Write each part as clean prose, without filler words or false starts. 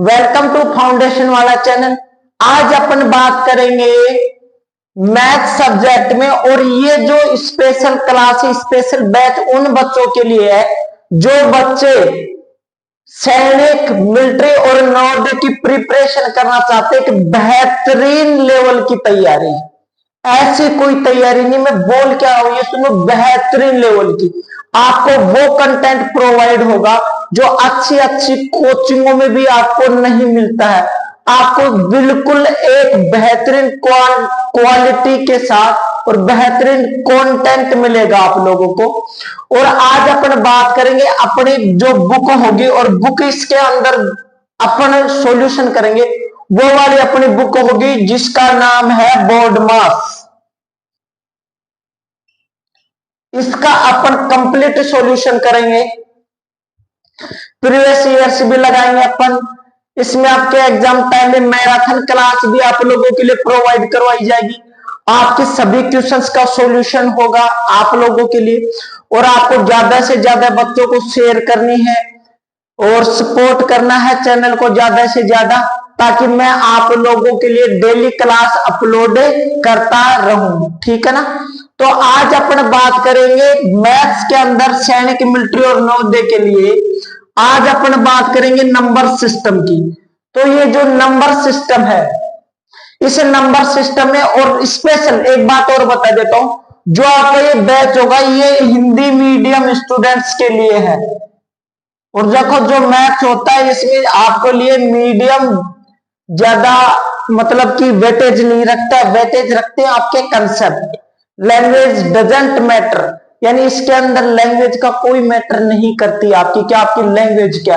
Welcome to foundation वाला channel. आज अपन बात करेंगे मैथ सब्जेक्ट में, और ये जो स्पेशल क्लास स्पेशल बैच उन बच्चों के लिए है जो बच्चे सैनिक मिलिट्री और नवोदय की प्रिपरेशन करना चाहते हैं कि बेहतरीन लेवल की तैयारी। ऐसी कोई तैयारी नहीं, मैं बोल क्या रहा हूं ये सुनो, बेहतरीन लेवल की आपको वो कंटेंट प्रोवाइड होगा जो अच्छी अच्छी कोचिंगों में भी आपको नहीं मिलता है। आपको बिल्कुल एक बेहतरीन क्वालिटी के साथ और बेहतरीन कंटेंट मिलेगा आप लोगों को। और आज अपन बात करेंगे अपनी जो बुक होगी, और बुक इसके अंदर अपन सॉल्यूशन करेंगे वो वाली अपनी बुक होगी जिसका नाम है बोर्ड मास। इसका अपन कंप्लीट सॉल्यूशन करेंगे, प्रीवियस ईयर्स भी लगाएंगे अपन। इसमें आपके एग्जाम टाइम में मैराथन क्लास भी आप लोगों के लिए प्रोवाइड करवाई जाएगी। आपके सभी क्वेश्चंस का सॉल्यूशन होगा आप लोगों के लिए, और आपको ज्यादा से ज्यादा बच्चों को शेयर करनी है और सपोर्ट करना है चैनल को ज्यादा से ज्यादा, ताकि मैं आप लोगों के लिए डेली क्लास अपलोड करता रहूं। ठीक है ना। तो आज अपन बात करेंगे मैथ्स के अंदर सैनिक मिलिट्री और नवोदय के लिए। आज अपन बात करेंगे नंबर सिस्टम की। तो ये जो नंबर सिस्टम है, इस नंबर सिस्टम में और स्पेशल एक बात और बता देता हूं, जो आपका ये बैच होगा ये हिंदी मीडियम स्टूडेंट्स के लिए है। और देखो जो मैथ्स होता है इसमें आपके लिए मीडियम ज्यादा मतलब कि वेटेज नहीं रखता, वेटेज रखते हैं आपके कंसेप्ट। लैंग्वेज डजेंट मैटर, यानी इसके अंदर लैंग्वेज का कोई मैटर नहीं करती आपकी, क्या आपकी लैंग्वेज क्या,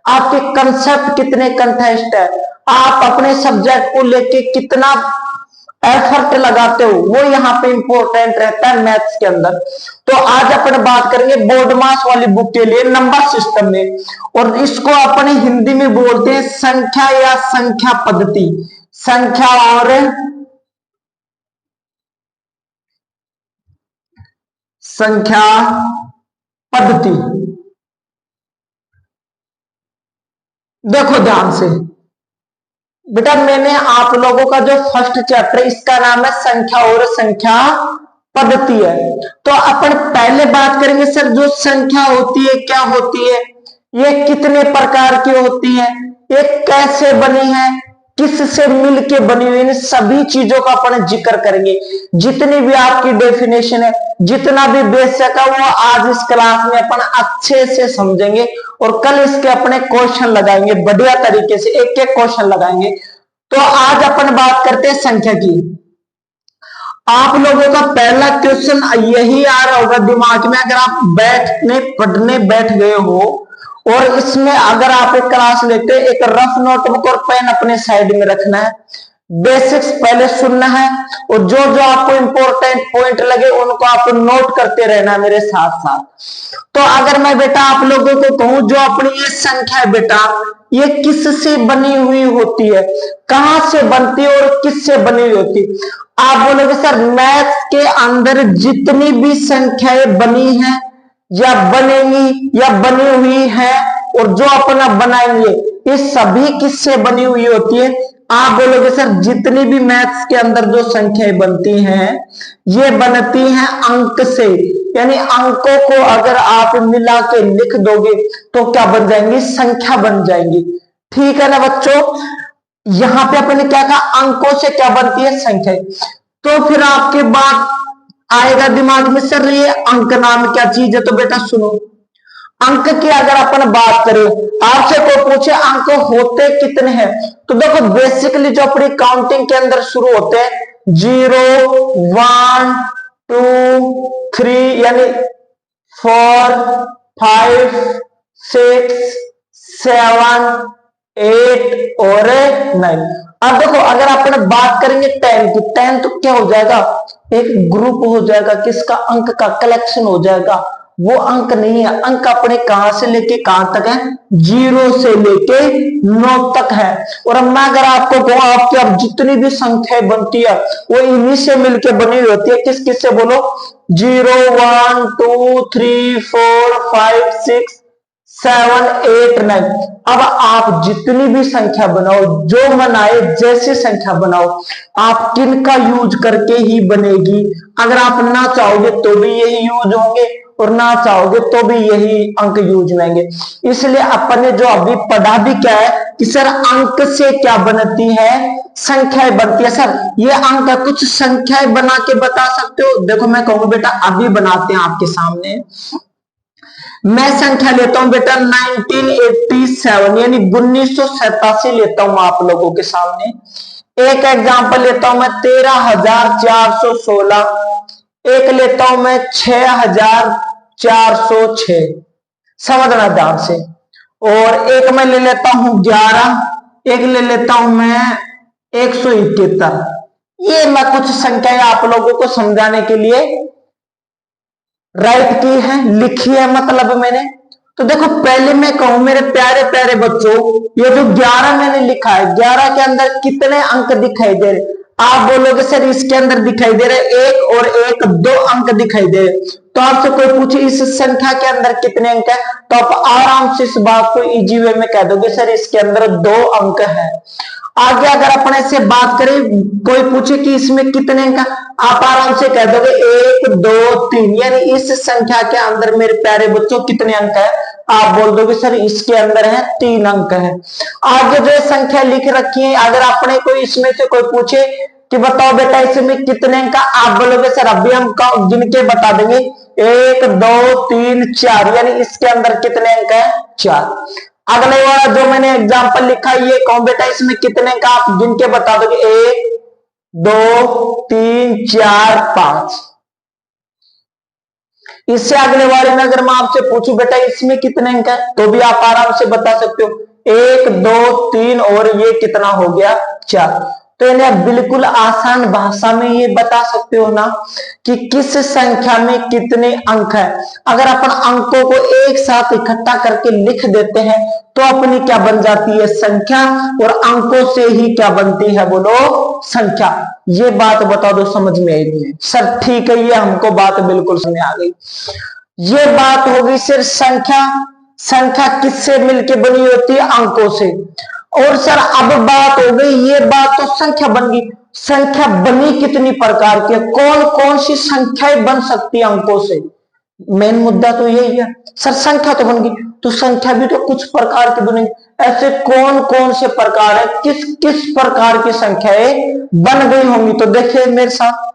आपके कंसेप्ट कितने कंटेस्ट है, आप अपने सब्जेक्ट को लेके कितना एफर्ट लगाते हो, वो यहाँ पे इंपॉर्टेंट रहता है मैथ्स के अंदर। तो आज अपन बात करेंगे बोर्ड मास वाली बुक के लिए नंबर सिस्टम में, और इसको अपन हिंदी में बोलते हैं संख्या या संख्या पद्धति। संख्या और संख्या पद्धति। देखो ध्यान से बेटा, मैंने आप लोगों का जो फर्स्ट चैप्टर इसका नाम है संख्या और संख्या पद्धति है। तो अपन पहले बात करेंगे सर जो संख्या होती है क्या होती है, ये कितने प्रकार की होती है, ये कैसे बनी है, किससे मिलके बनी हुई, इन सभी चीजों का अपन जिक्र करेंगे। जितनी भी आपकी डेफिनेशन है, जितना भी बेसिक है, वो आज इस क्लास में अपन अच्छे से समझेंगे, और कल इसके अपने क्वेश्चन लगाएंगे बढ़िया तरीके से, एक एक क्वेश्चन लगाएंगे। तो आज अपन बात करते हैं संख्या की। आप लोगों का पहला क्वेश्चन यही आ रहा होगा दिमाग में, अगर आप पढ़ने बैठ गए हो, और इसमें अगर आप एक क्लास लेते हैं, एक रफ नोटबुक और पेन अपने साइड में रखना है, बेसिक्स पहले सुनना है, और जो जो आपको इंपॉर्टेंट पॉइंट लगे उनको आप नोट करते रहना मेरे साथ साथ। तो अगर मैं बेटा आप लोगों को कहूं जो अपनी ये संख्या है बेटा, ये किससे बनी हुई होती है, कहां से बनती है और किससे बनी हुई होती है। आप बोलोगे सर मैथ्स के अंदर जितनी भी संख्याएं बनी हैं या बनेंगी या बनी हुई है, और जो अपना बनाएंगे, ये सभी किससे बनी हुई होती है। आप बोलोगे सर जितनी भी मैथ्स के अंदर जो संख्याएं बनती हैं ये बनती हैं अंक से, यानी अंकों को अगर आप मिला के लिख दोगे तो क्या बन जाएंगी, संख्या बन जाएंगी। ठीक है ना बच्चों, यहां पे अपन ने क्या कहा, अंकों से क्या बनती है, संख्या। तो फिर आपके बात आएगा दिमाग में सर ये अंक नाम क्या चीज है। तो बेटा सुनो, अंक की अगर अपन बात करें, आपसे कोई पूछे अंक होते कितने हैं, तो देखो बेसिकली जो अपनी काउंटिंग के अंदर शुरू होते हैं 0 1 2 3, यानी 4 5 6 7 8 और 9। अब देखो अगर अपन बात करेंगे 10 की, 10 तो क्या हो जाएगा, एक ग्रुप हो जाएगा, किसका, अंक का कलेक्शन हो जाएगा। वो अंक नहीं है, अंक अपने कहां से लेके कहां तक है, 0 से लेके 9 तक है। और अब मैं अगर आपको कहूं आपकी अब जितनी भी संख्याएं बनती है वो इन्हीं से मिलके बनी हुई होती है। किस किस से बोलो, 0 1 2 3 4 5 6 7 8 9। अब आप जितनी भी संख्या बनाओ, जो बनाए जैसे संख्या बनाओ, आप किन का यूज करके ही बनेगी। अगर आप ना चाहोगे तो भी यही यूज होंगे और ना चाहोगे तो भी यही अंक यूज लेंगे। इसलिए अपन ने जो अभी पढ़ा भी क्या है कि सर अंक से क्या बनती है, संख्याएं बनती है। सर ये अंक है, कुछ संख्याएं बना के बता सकते हो? देखो मैं कहूंगा बेटा अभी बनाते हैं आपके सामने। मैं संख्या लेता हूं बेटा 1987 यानी 1987 लेता हूं आप लोगों के सामने। एक एग्जांपल लेता हूं मैं 13,416, एक लेता हूं मैं 6,406, समझना ध्यान से। और एक मैं ले लेता हूं 11, एक ले लेता हूं मैं 171। ये मैं कुछ संख्याएं आप लोगों को समझाने के लिए राइट की है, लिखी है मतलब मैंने। तो देखो पहले मैं कहूं मेरे प्यारे प्यारे बच्चों, ये जो 11 मैंने लिखा है, 11 के अंदर कितने अंक दिखाई दे रहे? आप बोलोगे सर इसके अंदर दिखाई दे रहे एक और एक, 2 अंक दिखाई दे रहे। तो आपसे कोई पूछे इस संख्या के अंदर कितने अंक है, तो आप आराम से इस बात को इजी वे में कह दोगे सर इसके अंदर 2 अंक है। आगे अगर अपने से बात करें, कोई पूछे कि इसमें कितने अंक, आप आराम से कह दोगे 1 2 3, यानी इस संख्या के अंदर मेरे प्यारे बच्चों कितने अंक है? आप बोल दोगे सर इसके अंदर है 3 अंक है। आगे जो संख्या लिख रखी है, अगर अपने कोई इसमें से कोई पूछे कि बताओ बेटा इसमें कितने अंक, आप बोलोगे सर अभी हम गिन के बता देंगे 1 2 3 4, यानी इसके अंदर कितने अंक है? 4। अगले वाला जो मैंने एग्जांपल लिखा है ये कौन बेटा इसमें कितने का, आप गिन के बता दोगे 1 2 3 4 5। इससे अगले वाले में अगर मैं आपसे पूछूं बेटा इसमें कितने अंक है, तो भी आप आराम से बता सकते हो 1 2 3 और ये कितना हो गया 4। तो इन्हें बिल्कुल आसान भाषा में ये बता सकते हो ना कि किस संख्या में कितने अंक है। अगर अपन अंकों को एक साथ इकट्ठा करके लिख देते हैं तो अपनी क्या बन जाती है? संख्या। और अंकों से ही क्या बनती है? बोलो संख्या। ये बात बता दो समझ में आई नहीं? सर ठीक है, ये हमको बात बिल्कुल समझ में आ गई। ये बात होगी सिर्फ संख्या। संख्या किससे मिलके बनी होती है? अंकों से। और सर अब बात हो गई, ये बात तो संख्या बन गई, संख्या बनी कितनी प्रकार की, कौन कौन सी संख्याएं बन सकती है अंकों से? मेन मुद्दा तो यही है। सर संख्या तो बन गई, तो संख्या भी तो कुछ प्रकार की बनेगी। ऐसे कौन कौन से प्रकार है, किस किस प्रकार की संख्याएं बन गई होंगी? तो देखिए मेरे साथ,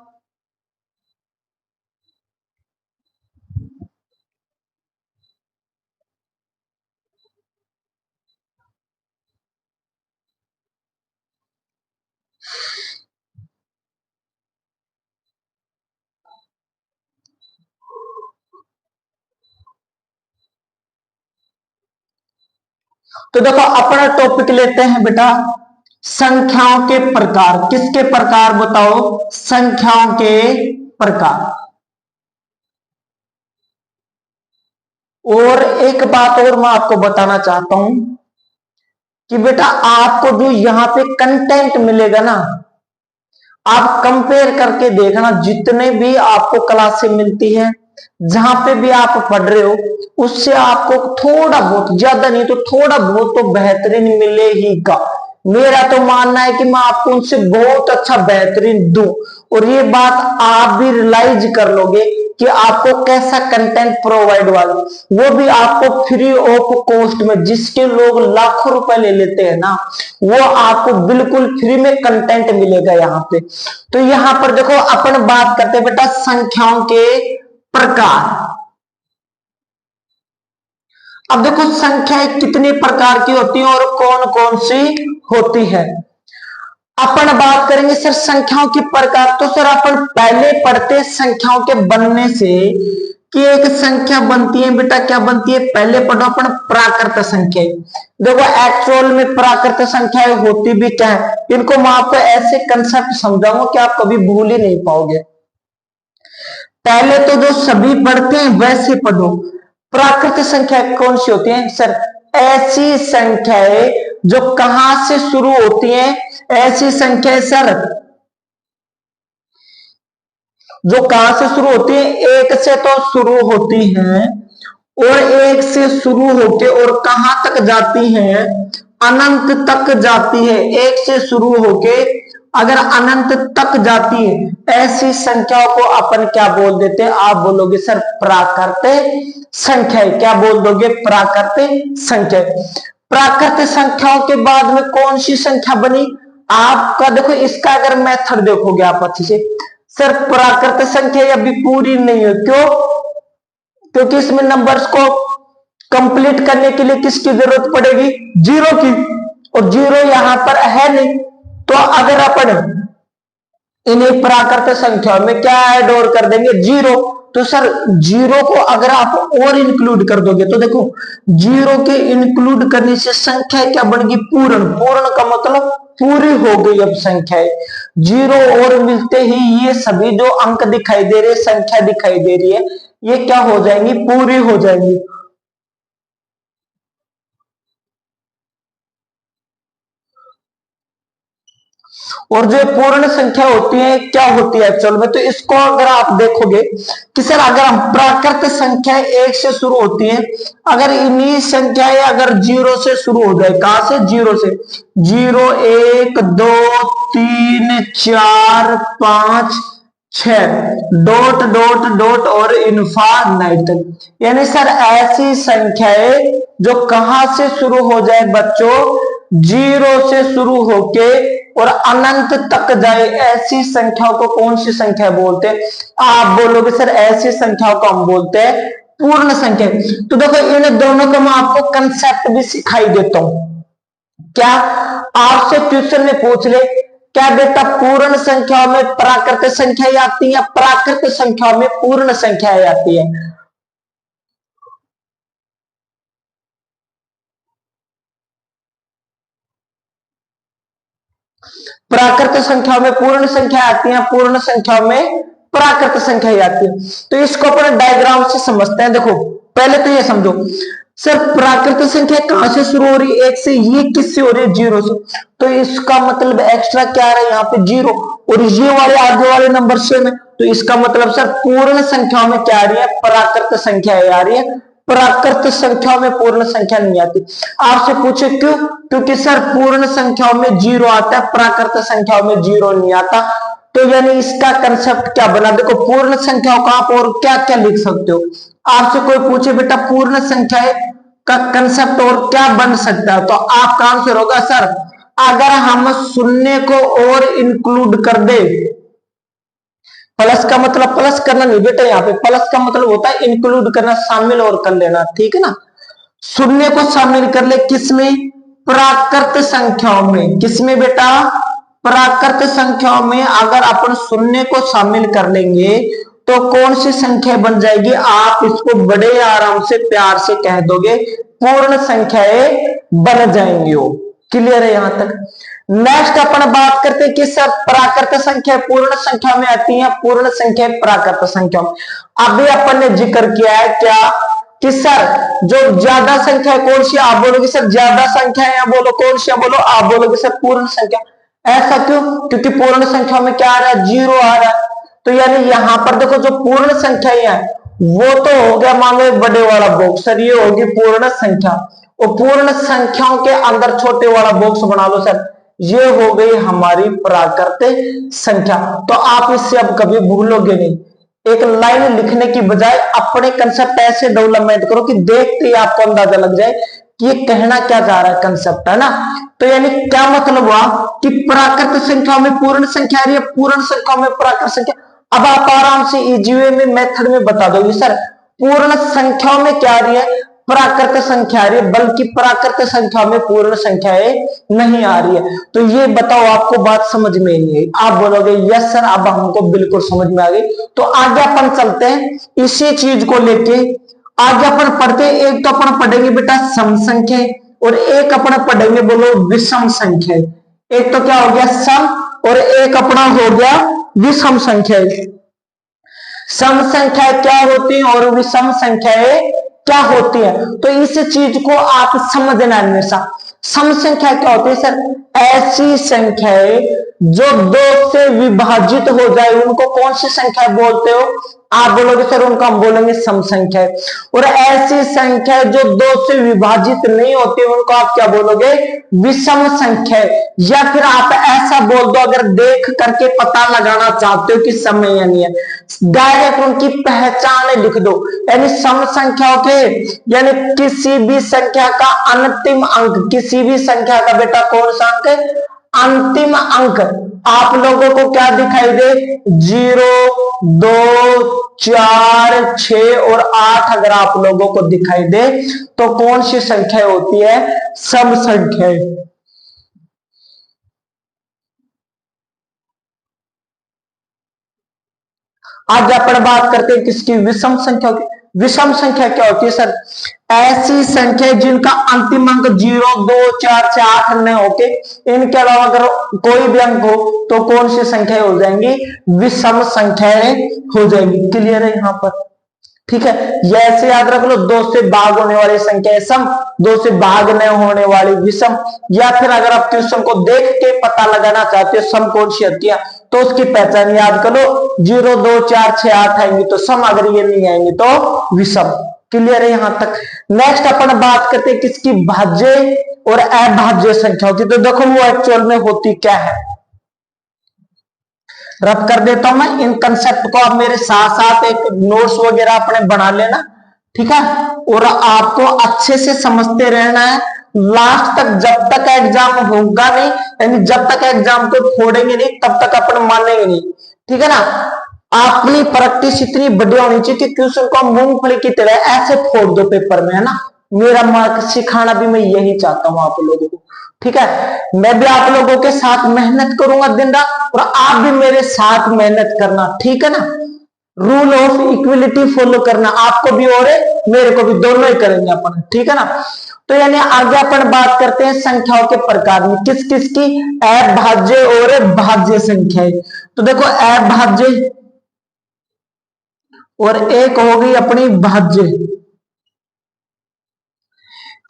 तो देखो अपना टॉपिक लेते हैं बेटा संख्याओं के प्रकार। किसके प्रकार बताओ? संख्याओं के प्रकार। और एक बात और मैं आपको बताना चाहता हूं कि बेटा आपको जो यहां पे कंटेंट मिलेगा ना, आप कंपेयर करके देखना, जितने भी आपको क्लासें मिलती है, जहां पे भी आप पढ़ रहे हो, उससे आपको थोड़ा बहुत, ज्यादा नहीं तो थोड़ा बहुत तो बेहतरीन मिले ही का। मेरा तो मानना है कि मैं आपको उनसे बहुत अच्छा बेहतरीन दूं। और ये बात आप भी रियलाइज कर लोगे कि आपको कैसा कंटेंट प्रोवाइड वाला, वो भी आपको फ्री ऑफ कॉस्ट में। जिसके लोग लाखों रुपए ले लेते हैं ना, वो आपको बिल्कुल फ्री में कंटेंट मिलेगा यहाँ पे। तो यहाँ पर देखो अपन बात करते हैं बेटा संख्याओं के प्रकार। अब देखो संख्याएं कितने प्रकार की होती हैं और कौन कौन सी होती है। अपन बात करेंगे सर संख्याओं के प्रकार। तो सर अपन पहले पढ़ते संख्याओं के बनने से कि एक संख्या बनती है बेटा, क्या बनती है? पहले पढ़ो अपन प्राकृत संख्या। देखो एक्चुअल में प्राकृत संख्याएं होती भी क्या है, इनको मैं आपको ऐसे कंसेप्ट समझाऊंगा कि आप कभी भूल ही नहीं पाओगे। पहले तो जो सभी पढ़ते हैं वैसे पढ़ो। प्राकृत संख्या कौन सी होती है सर? ऐसी संख्याएं जो कहां से शुरू होती हैं, ऐसी संख्याएं सर जो कहां से शुरू होती है? एक से तो शुरू होती हैं और एक से शुरू होके और कहां तक जाती है, अनंत तक जाती है। एक से शुरू होके अगर अनंत तक जाती है ऐसी संख्याओं को अपन क्या बोल देते हैं, आप बोलोगे सर प्राकृत संख्या। क्या बोल दोगे, प्राकृत संख्या। प्राकृत संख्याओं के बाद में कौन सी संख्या बनी आपका, देखो इसका अगर मेथड देखोगे आप अच्छे से, सर प्राकृत संख्या अभी पूरी नहीं है, क्यों, क्योंकि इसमें नंबर्स को कंप्लीट करने के लिए किसकी जरूरत पड़ेगी, जीरो की, और जीरो यहां पर है नहीं। तो अगर अपन इन्हें प्राकृत संख्या में क्या ऐड और कर देंगे, जीरो, तो सर जीरो को अगर आप और इंक्लूड कर दोगे तो देखो जीरो के इंक्लूड करने से संख्या क्या बन गई, पूर्ण। पूर्ण का मतलब पूरी हो गई अब संख्या। जीरो और मिलते ही ये सभी जो अंक दिखाई दे रहे, संख्या दिखाई दे रही है, ये क्या हो जाएंगी, पूरी हो जाएंगी। और जो पूर्ण संख्या होती है क्या होती है एक्चुअल में, तो इसको अगर आप देखोगे कि सर अगर हम प्राकृत संख्या एक से शुरू होती है, अगर इन्हीं संख्याएं अगर जीरो से शुरू हो जाए, कहां से, जीरो से, 0 1 2 3 4 5 6 डॉट डॉट डॉट और इनफाइनाइट, यानी सर ऐसी संख्याएं जो कहां से शुरू हो जाए बच्चों, जीरो से शुरू होके और अनंत तक जाए, ऐसी संख्याओं को कौन सी संख्या बोलते हैं, आप बोलोगे सर ऐसी संख्याओं को हम बोलते हैं पूर्ण संख्या। तो देखो इन दोनों का मैं आपको कंसेप्ट भी सिखाई देता हूं। क्या आपसे ट्यूशन में पूछ ले, क्या बेटा पूर्ण संख्याओं में प्राकृत संख्याएं आती है, प्राकृत संख्याओं में पूर्ण संख्याएं आती है, प्राकृत संख्याओं में पूर्ण संख्या आती है, पूर्ण संख्याओं में प्राकृत संख्या आती है। तो इसको अपने डायग्राम से समझते हैं। देखो पहले तो ये समझो सर प्राकृत संख्या कहां से शुरू हो रही है, एक से, ये किससे हो रही है, जीरो से, तो इसका मतलब एक्स्ट्रा क्या आ रहा है यहाँ पे, जीरो, और ये वाले आगे वाले नंबर सेम है, तो इसका मतलब सर पूर्ण संख्याओं में क्या आ रही है, प्राकृत संख्या आ रही है, प्राकृत संख्याओं में पूर्ण संख्या नहीं आती। आपसे पूछे क्यों, क्योंकि सर पूर्ण संख्याओं में जीरो आता है, प्राकृत संख्याओं में जीरो नहीं आता। तो यानी इसका कंसेप्ट क्या बना, देखो पूर्ण संख्याओं का आप और क्या क्या लिख सकते हो। आपसे कोई पूछे बेटा पूर्ण संख्या का कंसेप्ट और क्या बन सकता है, तो आपका आंसर होगा सर अगर हम शून्य को और इंक्लूड कर दे, प्लस का मतलब प्लस करना नहीं बेटा, यहाँ पे प्लस का मतलब होता है इंक्लूड करना, शामिल और कर लेना, ठीक है ना। शून्य को शामिल कर ले किसमें, प्राकृत संख्याओं में, किसमें बेटा, प्राकृत संख्याओं में अगर अपन शून्य को शामिल कर लेंगे तो कौन सी संख्या बन जाएगी, आप इसको बड़े आराम से प्यार से कह दोगे पूर्ण संख्याएं बन जाएंगी। वो क्लियर है यहां तक। नेक्स्ट अपन बात करते हैं कि सर प्राकृत संख्या पूर्ण संख्या में आती है, पूर्ण संख्या प्राकृत संख्या में। अभी अपन ने जिक्र किया है क्या कि सर जो ज्यादा संख्या कौन सी, आप बोलोगे सर ज्यादा संख्या है, बोलो कौन सी, बोलो आप बोलोगे सर पूर्ण संख्या। ऐसा क्यों, क्योंकि पूर्ण संख्या में क्या आ रहा है, जीरो आ रहा है। तो यानी यहां पर देखो जो पूर्ण संख्या है वो तो हो गया मान लो बड़े वाला बॉक्स, सर ये होगी पूर्ण संख्या, और पूर्ण संख्याओं के अंदर छोटे वाला बॉक्स बना लो सर, ये हो गई हमारी प्राकृत संख्या। तो आप इससे अब कभी भूलोगे नहीं, एक लाइन लिखने की बजाय अपने कंसेप्ट ऐसे डेवलपमेंट करो कि देखते ही आपको अंदाजा लग जाए कि ये कहना क्या जा रहा है, कंसेप्ट है ना। तो यानी क्या मतलब हुआ कि प्राकृत संख्या में पूर्ण संख्या आ रही है, पूर्ण संख्या में प्राकृत संख्या। अब आप आराम से इजी वे में मेथड में बता दोगे सर पूर्ण संख्याओं में क्या आ रही है, प्राकृत संख्या आ रही है, बल्कि प्राकृत संख्या में पूर्ण संख्याएं नहीं आ रही है। तो ये बताओ आपको बात समझ में नहीं आई, आप बोलोगे यस सर अब हमको बिल्कुल समझ में आ गई। तो आगे अपन चलते हैं इसी चीज को लेके, आगे अपन पढ़ते हैं। एक तो अपन पढ़ेंगे बेटा सम संख्या और एक अपन पढ़ेंगे बोलो विषम संख्या। एक तो क्या हो गया सम और एक अपना हो गया विषम संख्या। सम संख्या क्या होती है और विषम संख्याएं क्या होती है, तो इस चीज को आप समझना हमेशा। सम संख्या क्या होती है सर, ऐसी संख्याएं जो दो से विभाजित हो जाए उनको कौन सी संख्या बोलते हो, आप बोलोगे सर उनको हम बोलेंगे सम संख्या है। और ऐसी संख्या जो 2 से विभाजित नहीं होती उनको आप क्या बोलोगे, विषम संख्या। या फिर आप ऐसा बोल दो, अगर देख करके पता लगाना चाहते हो कि सम है या नहीं है, डायरेक्ट उनकी पहचान लिख दो। यानी सम संख्याओं के, यानी किसी भी संख्या का अंतिम अंक, किसी भी संख्या का बेटा कौन सा अंक है, अंतिम अंक आप लोगों को क्या दिखाई दे, 0, 2, 4, 6 और 8 अगर आप लोगों को दिखाई दे तो कौन सी संख्या होती है, सम संख्या। आज अपन बात करते हैं किसकी, विषम संख्या की। विषम संख्या क्या होती है सर, ऐसी संख्या जिनका अंतिम अंक 0, 2, 4 से 8 न होके इनके अलावा अगर कोई भी अंक हो तो कौन सी संख्या हो जाएंगी, विषम संख्याएं हो जाएंगी। क्लियर है यहां पर, ठीक है। ये ऐसे याद रख लो, 2 से भाग होने वाली संख्या सम, 2 से भाग न होने वाली विषम। या फिर अगर आप क्वेश्चन को देख के पता लगाना चाहते हो सम कौन सी होती है तो उसकी पहचान याद करो, 0, 2, 4, 6, 8 आएंगे तो सम, अगर ये नहीं आएंगे तो विषम। क्लियर है यहां तक। नेक्स्ट अपन बात करते हैं किसकी, भाज्य और अभाज्य संख्या होती। तो देखो वो एक्चुअल में होती क्या है, रब कर देता हूं मैं इन कंसेप्ट को, आप मेरे साथ साथ एक नोट्स वगैरह अपने बना लेना, ठीक है। और आपको अच्छे से समझते रहना है लास्ट तक, जब तक एग्जाम होगा नहीं, यानी जब तक एग्जाम को फोड़ेंगे नहीं तब तक अपन मानेंगे नहीं, ठीक है ना। अपनी प्रैक्टिस इतनी बढ़िया होनी चाहिए कि क्वेश्चन को मूंगफली की तरह ऐसे फोड़ दो पेपर में, है ना। मेरा मार्क सिखाना भी मैं यही चाहता हूं आप लोगों को, ठीक है। मैं भी आप लोगों के साथ मेहनत करूंगा दिन रात, और आप भी मेरे साथ मेहनत करना, ठीक है ना। रूल ऑफ इक्वलिटी फॉलो करना, आपको भी और मेरे को भी, दोनों ही करेंगे अपन, ठीक है ना। तो यानी आगे अपन बात करते हैं संख्याओं के प्रकार में, किस किस की, अभाज्य और भाज्य संख्याएं। तो देखो अभाज्य और एक हो गई अपनी भाज्य।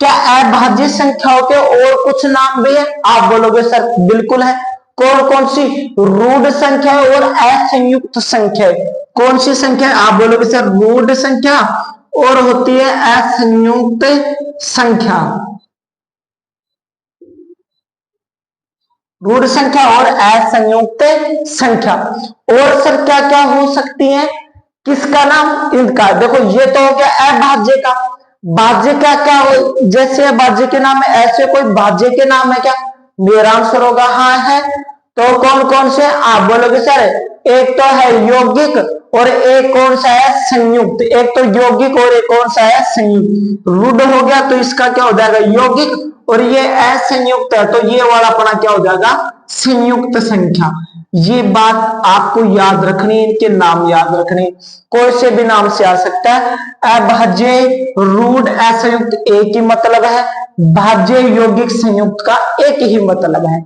क्या अभाज्य संख्याओं के और कुछ नाम भी है, आप बोलोगे सर बिल्कुल है। कौन कौन सी, रूढ़ संख्या और असंयुक्त संख्या। कौन सी संख्या, आप बोलोगे सर रूढ़ संख्या और होती है असंयुक्त संख्या। रूढ़ संख्या और असंयुक्त संख्या। और सर क्या क्या हो सकती है, किसका नाम, इनका। देखो ये तो हो गया अभाज्य का। भाज्य का क्या हो, जैसे भाज्य के नाम है ऐसे कोई भाज्य के नाम है क्या, मेरा आंसर होगा हाँ है। तो कौन कौन से, आप बोलोगे सर एक तो है यौगिक और एक कौन सा है संयुक्त। एक तो यौगिक और एक कौन सा है संयुक्त। रूढ़ हो गया तो इसका क्या हो जाएगा यौगिक, और ये असंयुक्त है तो ये वाला अपना क्या हो जाएगा संयुक्त संख्या। ये बात आपको याद रखनी, इनके नाम याद रखने, कोई से भी नाम से आ सकता है। अभाज्य, रूढ़, असंयुक्त एक ही मतलब है, भाज्य यौगिक संयुक्त का एक ही मतलब है।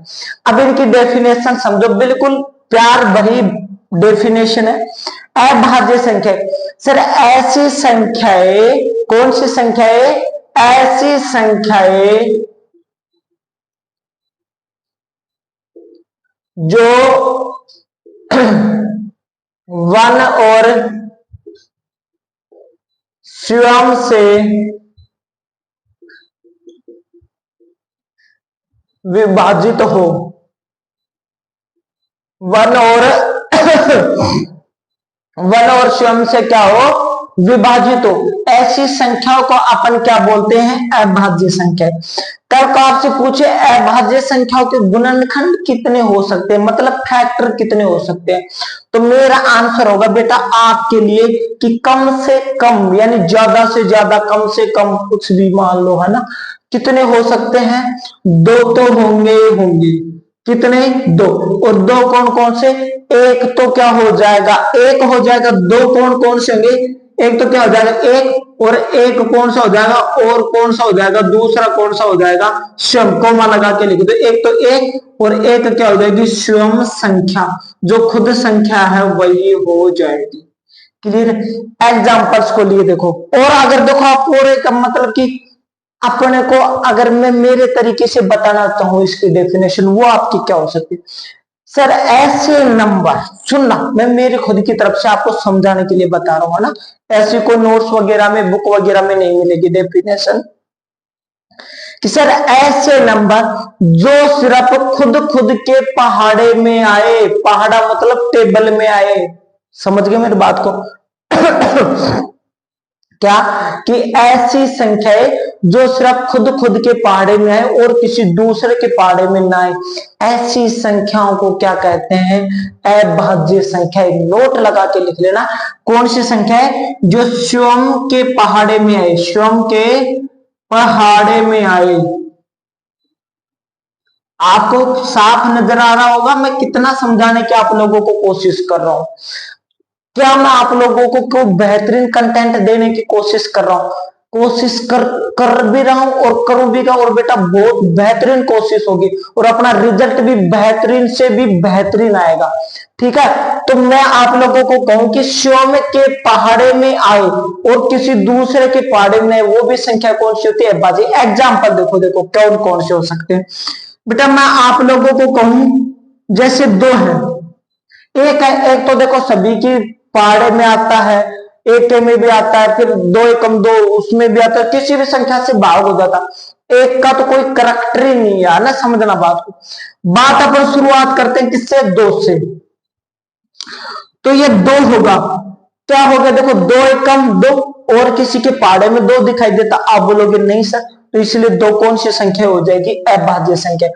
अब इनकी डेफिनेशन समझो, बिल्कुल प्यार भरी डेफिनेशन है। अभाज्य संख्या सर ऐसी संख्याएं, कौन सी संख्याएं, ऐसी संख्याएं जो 1 और स्वयं से विभाजित हो, 1 और स्वयं से क्या हो, विभाजित हो, ऐसी संख्याओं को अपन क्या बोलते हैं, अभाज्य संख्या। कल को आपसे पूछे अभाज्य संख्याओं के गुणनखंड कितने हो सकते हैं, मतलब फैक्टर कितने हो सकते हैं, तो मेरा आंसर होगा बेटा आपके लिए कि कम से कम, यानी ज्यादा से ज्यादा, कम से कम, कुछ भी मान लो, है ना। कितने हो सकते हैं, 2 तो होंगे। कितने, 2। और 2 कौन कौन से, एक तो क्या हो जाएगा, एक हो जाएगा। 2 कौन कौन से होंगे, एक तो क्या हो जाएगा एक, और एक कौन सा हो जाएगा, और कौन सा हो जाएगा दूसरा, कौन सा हो जाएगा स्वयं। कोमा लगा के लिख दो, एक तो एक और एक क्या हो जाएगी स्वयं संख्या, जो खुद संख्या है वही हो जाएगी। क्लियर। एग्जाम्पल्स को लिए देखो, और अगर देखो आप और एक मतलब कि अपने को अगर मैं मेरे तरीके से बताना चाहूं इसकी डेफिनेशन, वो आपकी क्या हो सकती है। सर ऐसे नंबर, सुनना, मैं मेरे खुद की तरफ से आपको समझाने के लिए बता रहा हूँ ना, ऐसी कोई नोट्स वगैरह में, बुक वगैरह में नहीं मिलेगी डेफिनेशन कि सर ऐसे नंबर जो सिर्फ खुद खुद के पहाड़े में आए, पहाड़ा मतलब टेबल में आए, समझ गए मेरी बात को? क्या कि ऐसी संख्याएं जो सिर्फ खुद खुद के पहाड़े में आए और किसी दूसरे के पहाड़े में ना आए, ऐसी संख्याओं को क्या कहते हैं? अभाज्य संख्या। नोट लगा के लिख लेना, कौन सी संख्या है? जो स्वयं के पहाड़े में आए, स्वयं के पहाड़े में आए। आपको साफ नजर आ रहा होगा मैं कितना समझाने की आप लोगों को कोशिश कर रहा हूं। क्या मैं आप लोगों को बेहतरीन कंटेंट देने की कोशिश कर रहा हूं, कोशिश कर भी रहा हूं और करूं भी रहा, और बेटा बहुत बेहतरीन कोशिश होगी और अपना रिजल्ट भी बेहतरीन से भी बेहतरीन आएगा, ठीक है? तो मैं आप लोगों को कहूं कि स्वयं के पहाड़े में आए और किसी दूसरे के पहाड़े में, वो भी संख्या कौन सी होती है? बाजी। एग्जाम्पल देखो, देखो कौन कौन से हो सकते हैं बेटा। मैं आप लोगों को कहूं जैसे दो है, एक है, एक तो देखो सभी की पहाड़े में आता है, एक में भी आता है, फिर दो एकम दो उसमें भी आता है, किसी भी संख्या से भाग हो जाता। एक का तो कोई करैक्टर ही नहीं है ना, समझना बात को। बात अपन शुरुआत करते हैं किससे? दो से। तो ये दो होगा, क्या हो गया? देखो दो एकम दो और किसी के पहाड़े में दो दिखाई देता। आप बोलोगे नहीं सर, तो इसलिए दो कौन सी संख्या हो जाएगी? अभाज्य संख्या।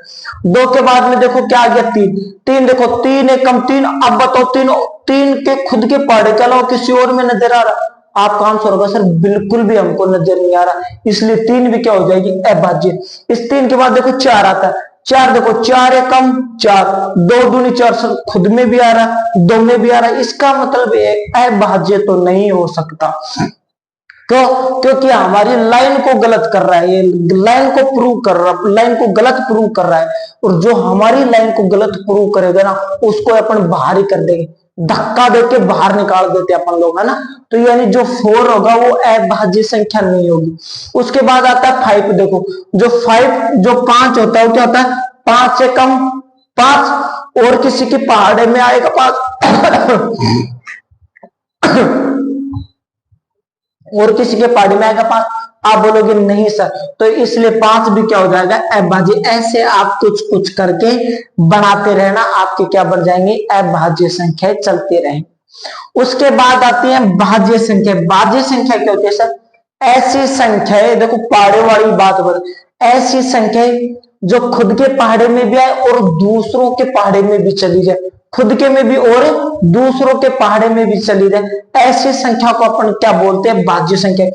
दो के बाद में देखो क्या आ गया? तीन। तीन देखो, तीन एकम तीन। अब बताओ तीन, तीन के खुद के पहाड़े के अलावा किसी और में नजर आ रहा? आपका आंसर होगा सर बिल्कुल भी हमको नजर नहीं आ रहा, इसलिए तीन भी क्या हो जाएगी? अभाज्य। इस तीन के बाद देखो चार आता है। चार देखो, चार एकम चार, दो दूनी चार, खुद में भी आ रहा, दो में भी आ रहा, इसका मतलब अभाज्य तो नहीं हो सकता। क्यों? क्योंकि हमारी लाइन को गलत कर रहा है, ये लाइन को प्रूव कर रहा है, लाइन को गलत प्रूव कर रहा है, और जो हमारी लाइन को गलत प्रूव करेगा ना उसको अपन बाहर ही कर देंगे, धक्का देके बाहर निकाल देते अपन लोग, है ना? तो यानी जो फोर होगा वो अभाज्य संख्या नहीं होगी। उसके बाद आता है फाइव। देखो जो फाइव, जो पांच होता है वो क्या होता है? पांच से कम पांच और किसी के पहाड़े में आएगा पांच और किसी के पहाड़ी में आएगा पांच। आप बोलोगे नहीं सर, तो इसलिए पांच भी क्या हो जाएगा? अभाज्य। ऐसे आप कुछ कुछ करके बनाते रहना, आपके क्या बन जाएंगे? अभाज्य संख्या चलते रहेंगे। उसके बाद आती है भाज्य संख्या। भाज्य संख्या क्या होती है सर? ऐसी संख्या, देखो पहाड़े वाली बात बोल, ऐसी संख्या जो खुद के पहाड़े में भी आए और दूसरों के पहाड़े में भी चली जाए, खुद के में भी और दूसरों के पहाड़े में भी चली जाए, ऐसी संख्या को अपन क्या बोलते हैं? भाज्य संख्या।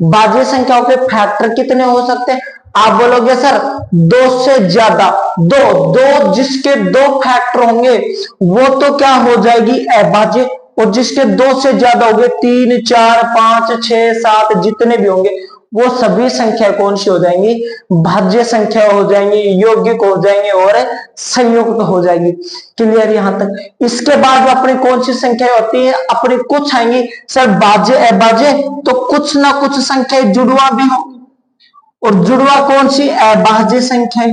भाज्य संख्याओं के फैक्टर कितने हो सकते हैं? आप बोलोगे सर दो से ज्यादा। दो, दो जिसके दो फैक्टर होंगे वो तो क्या हो जाएगी? अभाज्य। और जिसके दो से ज्यादा होंगे, तीन चार पांच छह सात जितने भी होंगे, वो सभी संख्या कौन सी हो जाएंगी? भाज्य संख्या हो जाएंगी, यौगिक हो जाएंगे और संयुक्त हो जाएंगी। क्लियर यहां तक? इसके बाद अपनी कौन सी संख्या होती है? अपनी कुछ आएंगी सर भाज्य अभाज्य, तो कुछ ना कुछ संख्या जुड़वा भी हो, और जुड़वा कौन सी? अभाज्य संख्या।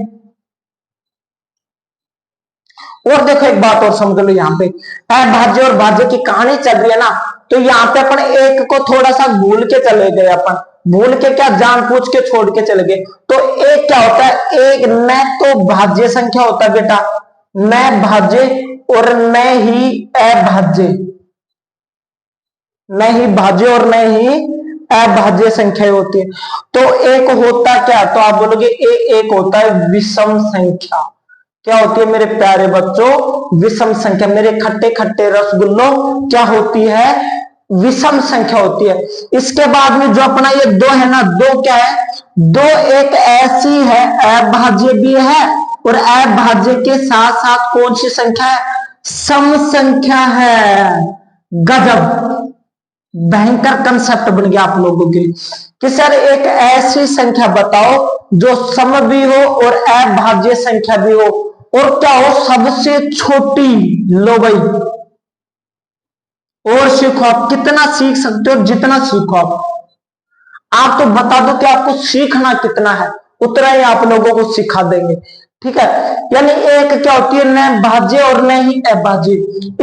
और देखो एक बात और समझ लो, यहाँ पे अभाज्य और भाज्य की कहानी चल रही है ना, तो यहाँ पे अपन एक को थोड़ा सा भूल के चले गए, अपन भूल के क्या जानबूझ के छोड़ के चले गए। तो एक क्या होता है? एक न तो भाज्य संख्या होता है बेटा, न भाज्य और न ही अभाज्य, न ही भाज्य और न ही अभाज्य संख्या होती है। तो एक होता क्या? तो आप बोलोगे एक होता है विषम संख्या। क्या होती है मेरे प्यारे बच्चों? विषम संख्या। मेरे खट्टे खट्टे रसगुल्लो, क्या होती है? विषम संख्या होती है। इसके बाद में जो अपना ये दो है ना, दो क्या है? दो एक ऐसी है, अभाज्य भी है और अभाज्य के साथ साथ कौन सी संख्या है? सम संख्या है। गजब, भयंकर कंसेप्ट बन गया आप लोगों के लिए कि सर एक ऐसी संख्या बताओ जो सम भी हो और अभाज्य संख्या भी हो, और क्या हो? सबसे छोटी। लो भाई, और सीखो, आप कितना सीख सकते हो, जितना सीखो आप तो बता दो कि आपको सीखना कितना है, उतना ही आप लोगों को सिखा देंगे। ठीक है। यानी एक क्या होती है, न भाज्य और न ही अभाज्य।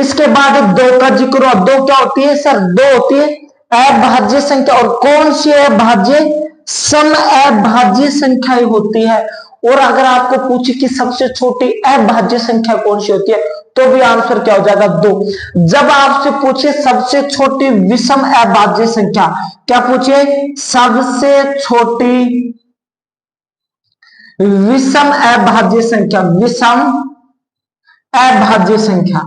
इसके बाद दो का जिक्र हुआ। दो क्या होती है सर, दो होती है अभाज्य संख्या। और कौन सी अभाज्य, सम अभाज्य संख्याएं होती है। और अगर आपको पूछे कि सबसे छोटी अभाज्य संख्या कौन सी होती है, तो भी आंसर क्या हो जाएगा, दो। जब आपसे पूछे सबसे छोटी विषम अभाज्य संख्या, क्या पूछे, सबसे छोटी विषम अभाज्य संख्या, विषम अभाज्य संख्या।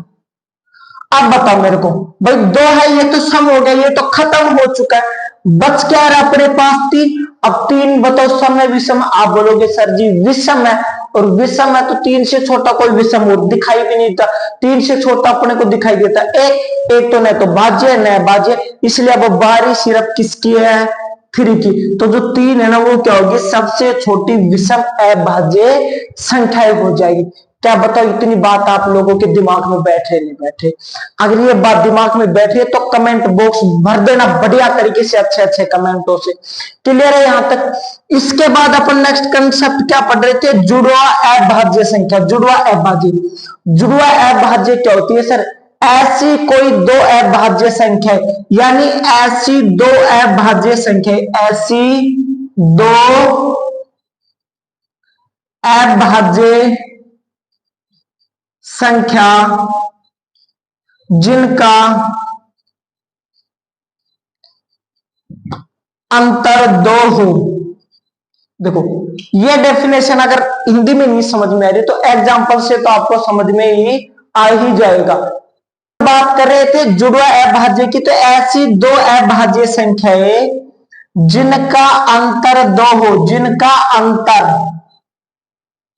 अब बताओ मेरे को, भाई दो है, ये तो सम हो गया, ये तो खत्म हो चुका है। बच क्या रहा अपने पास, तीन। अब तीन बताओ सम है विषम, आप बोलोगे सर जी विषम है। और विषम है तो तीन से छोटा कोई विषम और दिखाई भी नहीं देता। तीन से छोटा अपने को दिखाई देता एक, एक तो न तो भाज्य न भाज्य, इसलिए अब बारी सिर्फ किसकी है, थ्री की। तो जो तीन है ना, वो क्या होगी, सबसे छोटी विषम अभाज्य संख्या हो जाएगी। क्या बताओ, इतनी बात आप लोगों के दिमाग में बैठे नहीं बैठे। अगर ये बात दिमाग में बैठी है तो कमेंट बॉक्स भर देना बढ़िया तरीके से, अच्छे अच्छे कमेंटों से। क्लियर है यहां तक। इसके बाद अपन नेक्स्ट कंसेप्ट क्या पढ़ रहे थे, जुड़वा अभाज्य संख्या। जुड़वा अभाज्य, जुड़वा अभाज्य क्या होती है सर, ऐसी कोई दो अभाज्य संख्या, यानी ऐसी दो अभाज्य संख्या, ऐसी दो अभाज्य संख्या जिनका अंतर दो हो। देखो ये डेफिनेशन अगर हिंदी में नहीं समझ में आ रही तो एग्जांपल से तो आपको समझ में ही आ ही जाएगा। बात कर रहे थे जुड़वा अभाज्य की, तो ऐसी दो अभाज्य संख्याएं जिनका अंतर दो हो, जिनका अंतर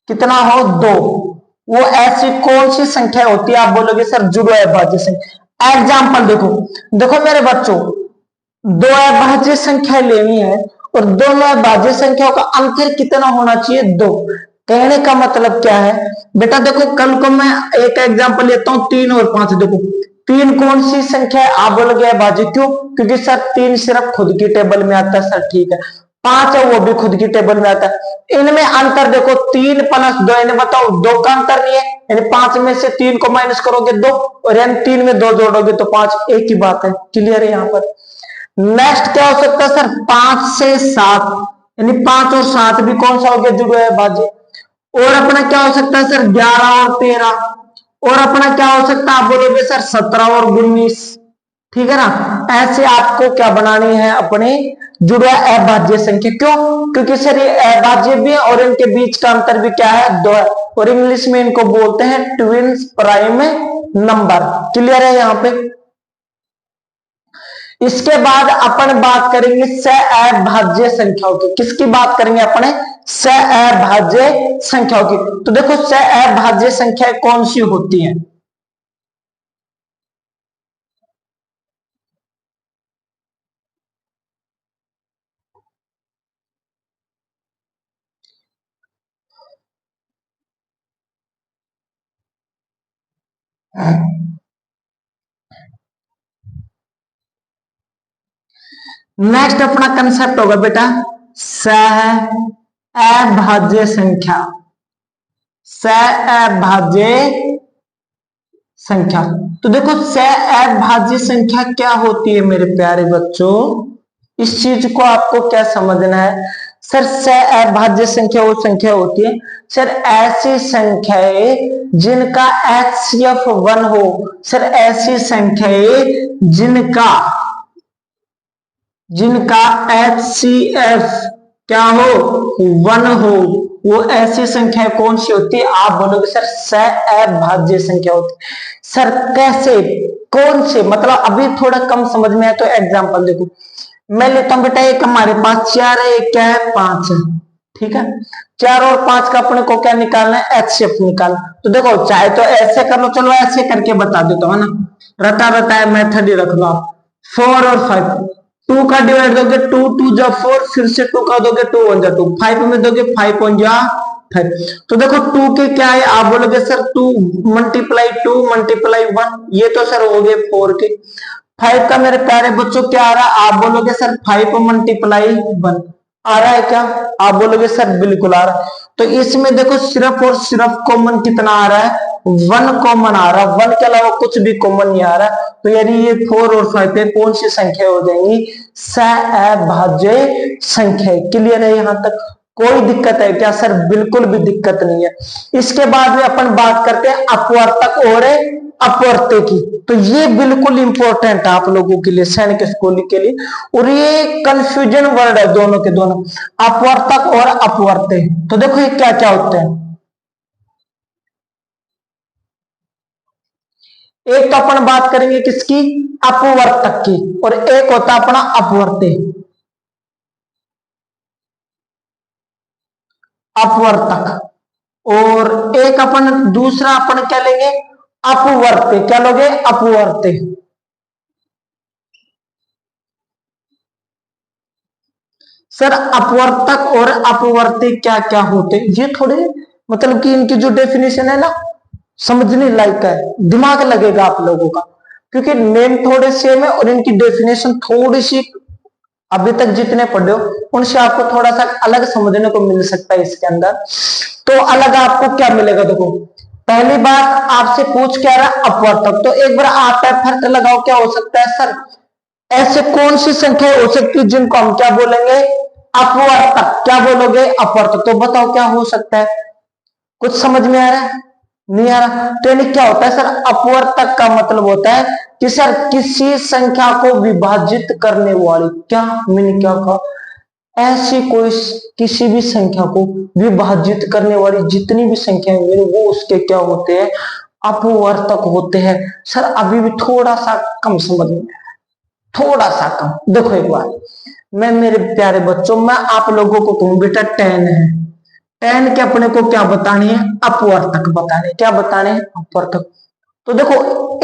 कितना हो, दो, वो ऐसी कौन सी संख्या होती है, आप बोलोगे सर जुड़वा अभाज्य संख्या। एग्जाम्पल देखो, देखो मेरे बच्चों, दो अभाज्य संख्या लेनी है और दोनों अभाज्य संख्याओं का अंतर कितना होना चाहिए, दो। कहने का मतलब क्या है बेटा, देखो कल को मैं एक एग्जांपल लेता हूं, 3 और 5। देखो तीन कौन सी संख्या है, आप बोलोगे अभाज्य, क्यों, क्योंकि सर तीन सिर्फ खुद की टेबल में आता है। सर ठीक है, 5 है वो भी खुद की टेबल में आता है। इनमें अंतर देखो 3 प्लस 2, इन्हें बताओ 2 का अंतर नहीं है, यानी 5 में से 3 को माइनस करोगे 2, और यानी 3 में 2 जोड़ोगे तो 5, एक ही बात है। क्लियर है यहाँ पर। नेक्स्ट क्या हो सकता है सर, 5 से 7, यानी 5 और 7 भी कौन सा हो गया, जुड़वा अभाज्य। और अपना क्या हो सकता है सर, 11 और 13। और अपना क्या हो सकता है, आप बोलोगे सर 17 और 19। ठीक है ना। ऐसे आपको क्या बनानी है, अपने जुड़वा अभाज्य संख्या। क्यों, क्योंकि सर ये अभाज्य भी है और इनके बीच का अंतर भी क्या है, 2 है। और इंग्लिश में इनको बोलते हैं ट्विन्स प्राइम नंबर। क्लियर है यहाँ पे। इसके बाद अपन बात करेंगे सहअभाज्य संख्याओं की। किसकी बात करेंगे अपने, सहअभाज्य संख्याओं की। तो देखो सहअभाज्य संख्या कौन सी होती है, नेक्स्ट अपना कंसेप्ट होगा बेटा सहअभाज्य संख्या। सहअभाज्य संख्या, तो देखो सहअभाज्य संख्या क्या होती है मेरे प्यारे बच्चों, इस चीज को आपको क्या समझना है। सर सहअभाज्य संख्या वो संख्या होती है सर ऐसी संख्याएं जिनका HCF 1 हो। सर ऐसी संख्याएं जिनका HCF क्या हो, 1 हो, वो ऐसी संख्या कौन सी होती है, आप बोलोगे सर सहअभाज्य संख्या होती है। सर कैसे, कौन से, मतलब अभी थोड़ा कम समझ में आया तो एग्जांपल देखो। मैं लेता हूं बेटा, एक हमारे पास 4 है, एक क्या है 5 है। ठीक है, 4 और 5 का अपने को क्या निकालना है, HCF निकालना। तो देखो चाहे तो ऐसे कर लो, चलो ऐसे करके बता देता हूं ना, रटा रटा मेथड ही रख लो आप। 4 और 5, 2 का डिवाइड दोगे 2 2 जा 4, फिर से 2 का दोगे 2 1 जा 2, 5 में दोगे 5 1 जा 5। तो देखो 2 के क्या है, आप बोलोगे सर 2 मल्टीप्लाई 2 मल्टीप्लाई 1, ये तो सर हो गए 4 के। 5 का मेरे प्यारे बच्चों क्या आ रहा है, आप बोलोगे सर 5 मल्टीप्लाई 1। आ रहा है क्या? आप बोलोगे सर बिल्कुल आ रहा है। तो इसमें देखो सिर्फ और सिर्फ कॉमन कितना आ रहा है? 1 कॉमन आ रहा है, 1 के अलावा कुछ भी कॉमन नहीं आ रहा। तो यानी ये 4 और 5 पे कौन सी संख्या हो जाएंगी? सहअभाज्य संख्या। क्लियर है यहां तक? कोई दिक्कत है क्या सर? बिल्कुल भी दिक्कत नहीं है। इसके बाद में अपन बात करते हैं अपवर्तक और अपवर्त्य की। तो ये बिल्कुल इंपॉर्टेंट है आप लोगों के लिए, सैनिक स्कूल के लिए, और ये कंफ्यूजन वर्ड है दोनों के दोनों, अपवर्तक और अपवर्त्य। तो देखो ये क्या क्या होते हैं। एक तो अपन बात करेंगे किसकी? अपवर्तक की, और एक होता है अपना अपवर्त्य। अपवर्तक और एक अपन दूसरा अपन क्या लेंगे? अपवर्त्य। क्या लोगे? अपवर्त्य। सर अपवर्तक और अपवर्त्य क्या क्या होते हैं? ये थोड़े मतलब कि इनकी जो डेफिनेशन है ना, समझने लायक है, दिमाग लगेगा आप लोगों का, क्योंकि नेम थोड़े सेम है और इनकी डेफिनेशन थोड़ी सी अभी तक जितने पढ़े हो उनसे आपको थोड़ा सा अलग समझने को मिल सकता है इसके अंदर। तो अलग आपको क्या मिलेगा? देखो पहली बात आपसे पूछ क्या रहा? अपवर्तक। तो एक बार आप फर्क लगाओ, क्या हो सकता है सर? ऐसे कौन सी संख्या हो सकती है जिनको हम क्या बोलेंगे? अपवर्तक। क्या बोलोगे? अपवर्तक। तो बताओ क्या हो सकता है? कुछ समझ में आ रहा है? नहीं आ रहा? तो यानी क्या होता है सर? अपवर्तक का मतलब होता है कि सर किसी संख्या को विभाजित करने वाली, क्या मैंने क्या कहा? ऐसी कोई किसी भी संख्या को विभाजित करने वाली जितनी भी संख्या है वो उसके क्या होते हैं? अपवर्तक होते हैं। सर अभी भी थोड़ा सा कम समझ में, थोड़ा सा कम। देखो एक बार मैं मेरे प्यारे बच्चों, मैं आप लोगों को कहूं बेटा 10 है, 10 के अपने को क्या बतानी है? अपवर्तक बताने। क्या बताने हैं? अपवर्तक। तो देखो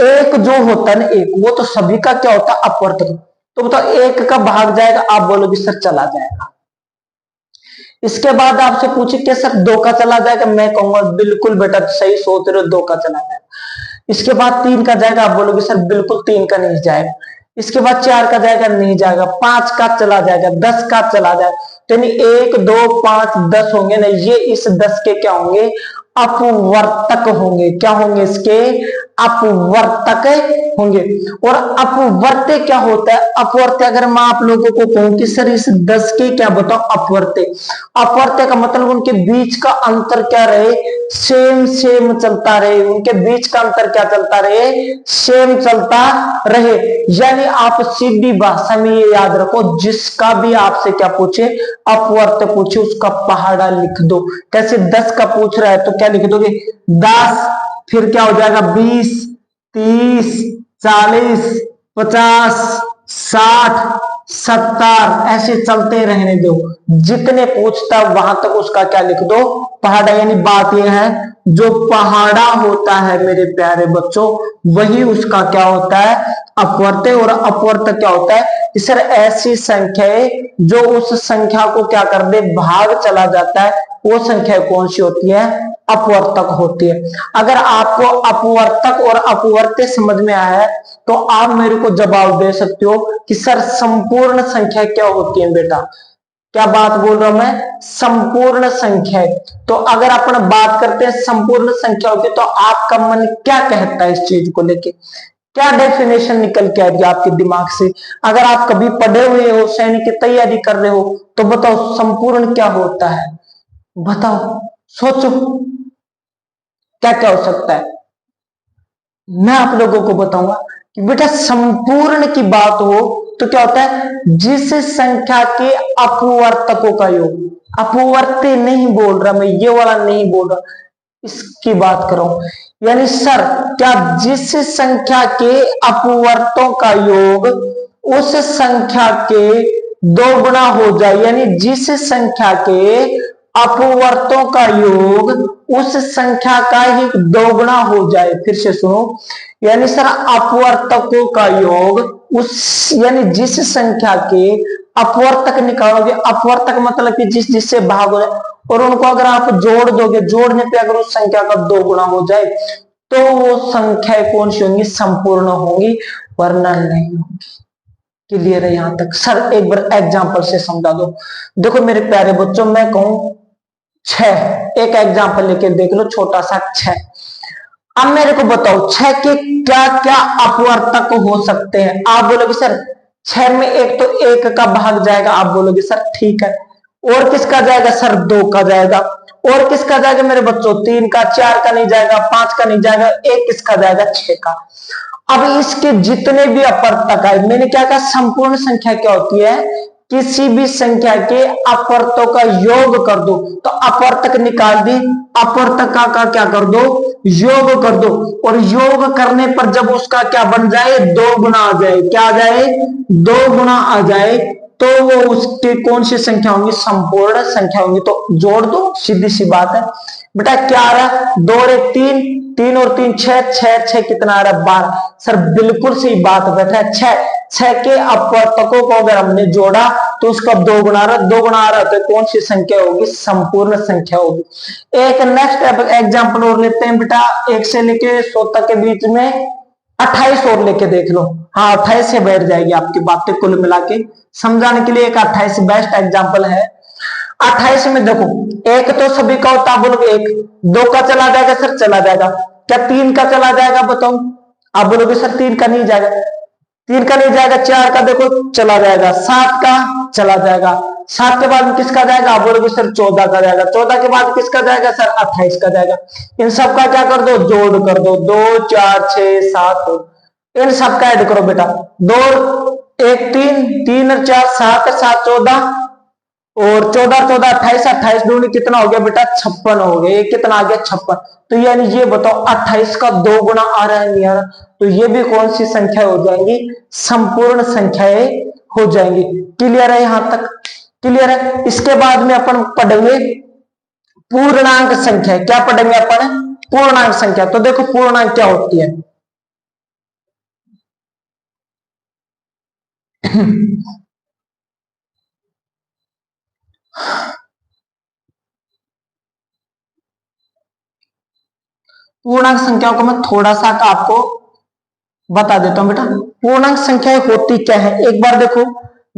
एक जो होता है ना, एक वो तो सभी का क्या होता है? अपवर्तक। तो बताओ एक का भाग जाएगा, आप बोलोगे सर चला जाएगा। इसके बाद आपसे पूछे क्या सर 2 का चला जाएगा? मैं कहूंगा बिल्कुल बेटा सही सोच रहे हो, 2 का चला जाएगा। इसके बाद 3 का जाएगा, आप बोलोगे सर बिल्कुल 3 का नहीं जाएगा। इसके बाद 4 का जाएगा, नहीं जाएगा। 5 का चला जाएगा, 10 का चला जाएगा। तो यानी 1 2 5 10 होंगे ना, ये इस 10 के क्या होंगे? अपवर्तक होंगे। क्या होंगे इसके? अपवर्तक होंगे। और अपवर्त्य क्या होता है? अपवर्त्य अगर मैं आप लोगों को कहूं कि सर इस 10 के क्या बताओ? अपवर्त्य। अपवर्त्य का मतलब उनके बीच का अंतर क्या रहे? सेम सेम चलता रहे। उनके बीच का अंतर क्या चलता रहे? सेम चलता रहे। यानी आप सीधी भाषा में ये याद रखो, जिसका भी आपसे क्या पूछे? अपवर्त्य पूछे, उसका पहाड़ा लिख दो। कैसे? 10 का पूछ रहा है तो क्या लिख दोगे? 10, फिर क्या हो जाएगा? 20 30 40 50 60 70, ऐसे चलते रहने दो। जितने पूछता वहां तक उसका क्या लिख दो? पहाड़ा। यानी बात यह है जो पहाड़ा होता है मेरे प्यारे बच्चों, वही उसका क्या होता है? अपवर्त्य। और अपवर्त्य क्या होता है? सर ऐसी संख्या जो उस संख्या को क्या कर दे? भाग चला जाता है, वो संख्या कौन सी होती है? अपवर्तक होती है। अगर आपको अपवर्तक और अपवर्त्य समझ में आया है तो आप मेरे को जवाब दे सकते हो कि सर संपूर्ण संख्या क्या होती है बेटा? क्या बात बोल रहा हूं मैं? संपूर्ण संख्या। तो अगर अपन बात करते हैं संपूर्ण संख्याओं की, तो आपका मन क्या कहता है इस चीज को लेके? क्या डेफिनेशन निकल के आएगी आपके दिमाग से? अगर आप कभी पढ़े हुए हो, सैनिक की तैयारी कर रहे हो, तो बताओ संपूर्ण क्या होता है? बताओ, सोचो क्या क्या हो सकता है। मैं आप लोगों को बताऊंगा कि बेटा संपूर्ण की बात हो तो क्या होता है? जिस संख्या के अपवर्तकों का योग। अपवर्त्य नहीं बोल रहा मैं, ये वाला नहीं बोल रहा, इसकी बात कर रहा हूं। यानी सर क्या जिस संख्या के अपवर्तों का योग उस संख्या के 2 गुना हो जाए, यानी जिस संख्या के अपवर्तों का योग उस संख्या का ही 2 गुना हो जाए। फिर से सुनो, यानी सर अपवर्तकों का योग उस, यानी जिस संख्या के अपवर्तक निकालोगे, अपवर्तक मतलब कि जिस जिससे भाग हो जाए, और उनको अगर आप जोड़ दोगे, जोड़ने पे अगर उस संख्या का 2 गुना हो जाए, तो वो संख्या कौन सी होंगी? संपूर्ण होंगी, वरना नहीं होंगी। क्लियर है यहां तक? सर एक बार एग्जांपल से समझा दो। देखो मेरे प्यारे बच्चों, मैं कहूं 6, एक एग्जांपल लेके देख लो, छोटा सा 6। अब मेरे को बताओ 6 के क्या क्या अपवर्तक हो सकते हैं? आप बोलोगे सर 6 में एक तो 1 का भाग जाएगा, आप बोलोगे सर ठीक है। और किसका जाएगा सर? 2 का जाएगा। और किसका जाएगा मेरे बच्चों? 3 का। 4 का नहीं जाएगा, 5 का नहीं जाएगा, एक किसका जाएगा? 6 का। अब इसके जितने भी अपवर्तक आए, मैंने क्या कहा, संपूर्ण संख्या क्या होती है? किसी भी संख्या के अपवर्तकों का योग कर दो, तो अपवर्तक निकाल दी, अपवर्तक का क्या कर दो? योग कर दो। और योग करने पर जब उसका क्या बन जाए? 2 गुना आ जाए। क्या आ जाए? 2 गुना आ जाए, तो वो उसकी कौन सी संख्या होंगी? संपूर्ण संख्या होंगी। तो जोड़ दो, सीधी सी बात है बेटा। क्या आ रहा है? 2 और 1 3, 3 और 3 6, 6 6 कितना आ रहा है? 12। सर बिल्कुल सही बात बैठा है। 6 के अपवर्तकों को अगर हमने जोड़ा तो उसका 2 गुना आ रहा है। 2 गुना आ रहा है तो कौन सी संख्या होगी? संपूर्ण संख्या होगी। एक नेक्स्ट एग्जांपल और लेते हैं बेटा, 1 से लेके 100 तक के बीच में 28 और लेके देख लो। हाँ 28 से बैठ जाएगी आपकी बातें कुल मिला के समझाने के लिए। एक 28 बेस्ट एग्जांपल है। 28 में देखो, एक तो सभी का होता, बोलोगे 1, 2 का चला जाएगा सर? चला जाएगा। क्या 3 का चला जाएगा? बताओ। आप बोलोगे सर 3 का नहीं जाएगा, 3 का नहीं जाएगा। 4 का देखो चला जाएगा, 7 का चला जाएगा, 7 के बाद किसका जाएगा? आप बोलोगे सर 14 का जाएगा, 14 के बाद किसका जाएगा सर? 28 का जाएगा। इन सब का क्या कर दो? जोड़ कर दो। 2 4 6 7, इन सब का ऐड करो बेटा। 2 1 3, 3 और 4 7, 7 14, और 14 14 28, 28 दूनी कितना हो गया बेटा? 56 हो गया। ये कितना आ गया? 56। तो यानी ये बताओ 28 का 2 गुना आ रहा है, नहीं आ रहा? तो ये भी कौन सी संख्या हो जाएंगी? संपूर्ण संख्याएं हो जाएंगी। क्लियर है यहां तक? क्लियर है। इसके बाद में अपन पढ़ेंगे पूर्णांक संख्या। क्या पढ़ेंगे अपन? पूर्णांक संख्या। तो देखो पूर्णांक क्या होती है? पूर्णांक संख्याओं को मैं थोड़ा सा आपको बता देता हूं बेटा। पूर्णांक संख्याएं होती क्या है? एक बार देखो,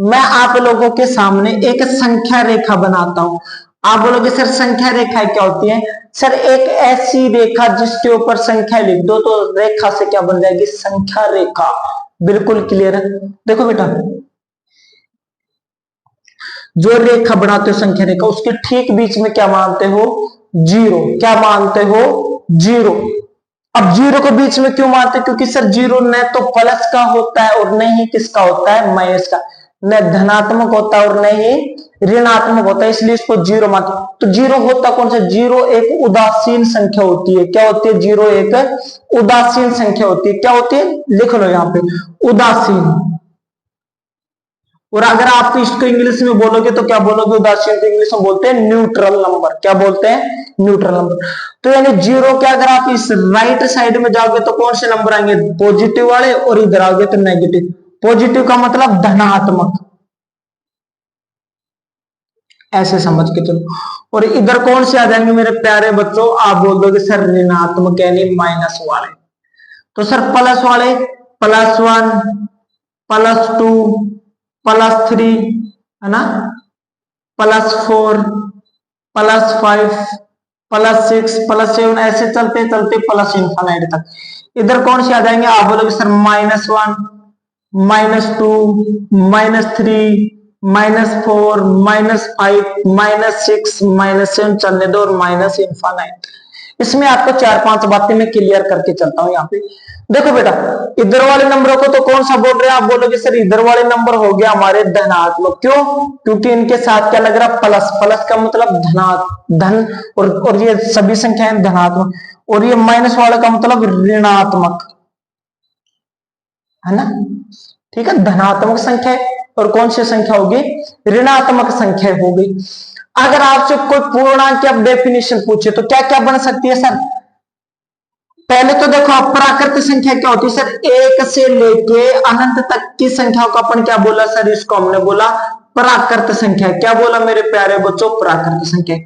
मैं आप लोगों के सामने एक संख्या रेखा बनाता हूं। आप बोलोगे सर संख्या रेखा क्या होती है? सर एक ऐसी रेखा जिसके ऊपर संख्या लिख दो तो रेखा से क्या बन जाएगी? संख्या रेखा। बिल्कुल क्लियर है। देखो बेटा, जो रेखा बनाते हो संख्या रेखा, उसके ठीक बीच में क्या मानते हो? 0। क्या मानते हो? 0। अब 0 को बीच में क्यों मानते? क्योंकि सर 0 न तो प्लस का होता है और न ही किसका होता है? माइनस का। न धनात्मक होता है और न ही ऋणात्मक होता है, इसलिए इसको 0 मानते। तो 0 होता कौन सा? 0 एक उदासीन संख्या होती है। क्या होती है? 0 एक उदासीन संख्या होती है। क्या होती है? लिख लो यहां पे, उदासीन। और अगर आप इसको इंग्लिश में बोलोगे तो क्या बोलोगे? उदासीन को इंग्लिश में बोलते हैं न्यूट्रल नंबर। क्या बोलते हैं? Neutral number. तो यानी 0 के अगर आप इस राइट साइड में जाओगे तो कौन से नंबर आएंगे? पॉजिटिव वाले। और इधर आओगे तो नेगेटिव। पॉजिटिव का मतलब धनात्मक, ऐसे समझ के चलो। और इधर कौन से आ जाएंगे मेरे प्यारे बच्चों? आप बोल दोगे सर ऋणात्मक यानी माइनस वाले। तो सर प्लस वाले, +1, +2, +3, है ना, +4, +5, +6, +7, ऐसे चलते चलते प्लस इंफाइनाइट तक। इधर कौन से आ जाएंगे? आप बोलोगे सर -1, -2, -3, -4, -5, -6, -7 चलने दो, और माइनस इंफाइनाइट। इसमें आपको 4-5 बातें मैं क्लियर करके चलता हूं। यहाँ पे देखो बेटा, इधर वाले नंबरों को तो कौन सा बोल रहे हैं? आप बोलोगे सर इधर वाले नंबर हो गया हमारे धनात्मक। क्यों? क्योंकि इनके साथ क्या लग रहा? प्लस। प्लस का मतलब धन, और ये सभी संख्याएं धनात्मक। और ये माइनस वाले का मतलब ऋणात्मक, है ना? ठीक है, धनात्मक संख्या। और कौन सी संख्या होगी? ऋणात्मक संख्या होगी। अगर आपसे कोई पूर्णांक की डेफिनेशन पूछे तो क्या क्या बन सकती है सर? पहले तो देखो, अप्राकृत संख्या क्या होती है सर? 1 से लेके अनंत तक की संख्याओं को अपन क्या बोला सर? इसको हमने बोला प्राकृत संख्या। क्या बोला मेरे प्यारे बच्चों? प्राकृत संख्या।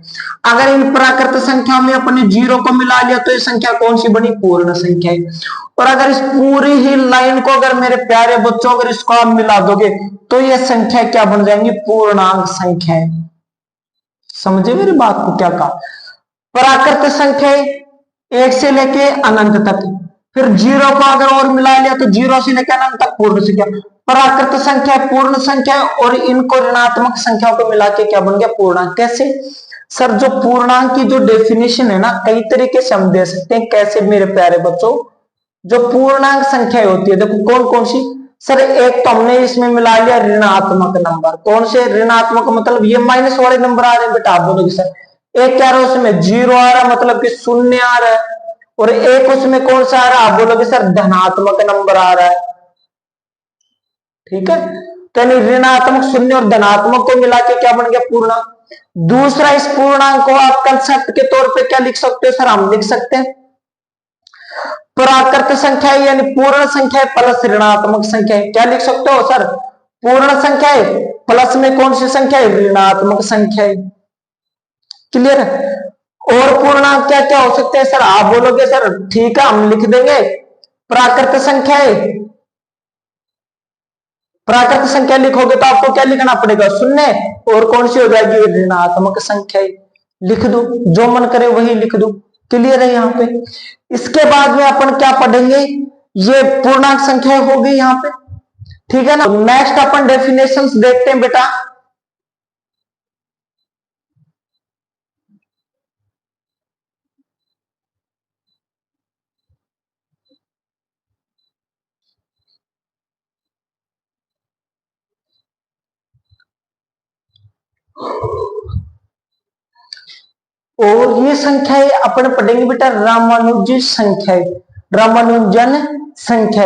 अगर इन प्राकृत संख्या में अपने जीरो को मिला लिया तो ये संख्या कौन सी बनी? पूर्ण संख्या। और अगर इस पूरी ही लाइन को अगर मेरे प्यारे बच्चों अगर इसको आप मिला दोगे तो ये संख्या क्या बन जाएंगी? पूर्णांक संख्या। समझे मेरी बात को? क्या कहा? प्राकृत संख्या एक से लेके अनंत तक, फिर जीरो को अगर और मिला लिया तो जीरो से लेकर अनंत तक पूर्ण संख्या। प्राकृत संख्या पूर्ण संख्या और इनको ऋणात्मक संख्याओं को मिला के क्या बन गया? पूर्णांक। कैसे सर? जो पूर्णांक की जो डेफिनेशन है ना, कई तरीके से हम दे सकते हैं। कैसे मेरे प्यारे बच्चों? जो पूर्णांक संख्या होती है, देखो कौन कौन सी सर? एक तो हमने इसमें मिला लिया ऋणात्मक नंबर। कौन से ऋणात्मक? मतलब ये माइनस वाले नंबर आ रहे हैं बेटा। आप बोलोगे सर एक क्या रहा है उसमें? जीरो आ रहा, मतलब कि शून्य आ रहा है। और एक उसमें कौन सा आ रहा? आप बोलोगे सर धनात्मक नंबर आ रहा है। ठीक है, तो ऋणात्मक, शून्य और धनात्मक को मिला के क्या बन गया? पूर्णांक। दूसरा, इस पूर्णांक को आप कंसेप्ट के तौर पे क्या लिख सकते हो सर? हम लिख सकते हैं प्राकृत संख्या यानी पूर्ण संख्या प्लस ऋणात्मक संख्या। क्या लिख सकते हो सर? पूर्ण संख्या प्लस में कौन सी संख्या है? ऋणात्मक संख्या। क्लियर है? और पूर्णांक क्या क्या हो सकते हैं सर? आप बोलोगे सर ठीक है हम लिख देंगे प्राकृत संख्या। प्राकृत संख्या लिखोगे तो आपको क्या लिखना पड़ेगा? शून्य। और कौन सी हो जाएगी? ऋणात्मक संख्या। लिख दो, जो मन करे वही लिख दो। क्लियर है यहाँ पे? इसके बाद में अपन क्या पढ़ेंगे? ये पूर्णांक संख्या हो गई यहाँ पे। ठीक है ना? नेक्स्ट अपन डेफिनेशंस देखते हैं बेटा। और ये संख्याएं अपन पढ़ेंगे बेटा रामानुजी संख्याएं। रामानुजन संख्या।